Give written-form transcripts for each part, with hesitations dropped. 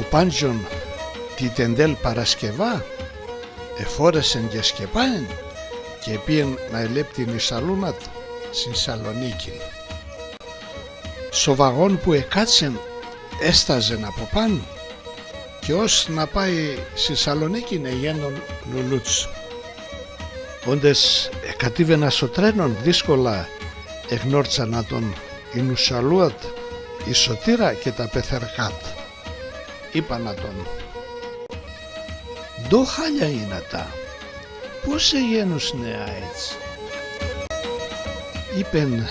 Πάντζον τη τεντέλ Παρασκευά εφόρεσεν και σκεπάεν και πήγεν να ελέπτην η σαλούνα του στην Σαλονίκη. Στο βαγόν που εκάτσεν έσταζεν από πάνω και ως να πάει στη Σαλονίκη εγένον λουλούτσου. Όντες κατήβαινα στο τρένον δύσκολα εγνόρτσανα τον η νουσαλούατ, η σωτήρα και τα πεθεργάτ. Είπα να τον «Ντο χάλια είναι τα, πώς εγένουσνε έτσι?» Είπεν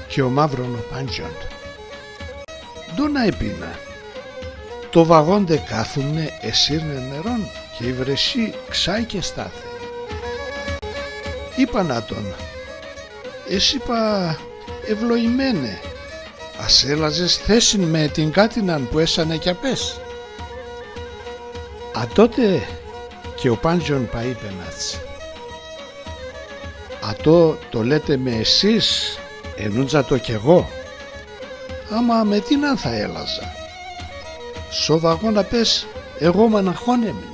και ο μαύρον ο Πάντζον «Ντο να επίνα, το βαγόντε κάθουμνε εσύρνε νερόν και η βρεσί ξάει και στάθε». Είπα να τον «Εσύ είπα ευλοημένε, ας έλαζες θέσιν με την κάτιναν που έσανε κι απές». Α τότε και ο Πάντζον παείπαινατς «Ατό το λέτε με εσείς, ενούντζα το κι εγώ, άμα με τι να θα έλαζα, σο βαγόνα πες εγώ μαναχών έμεινε».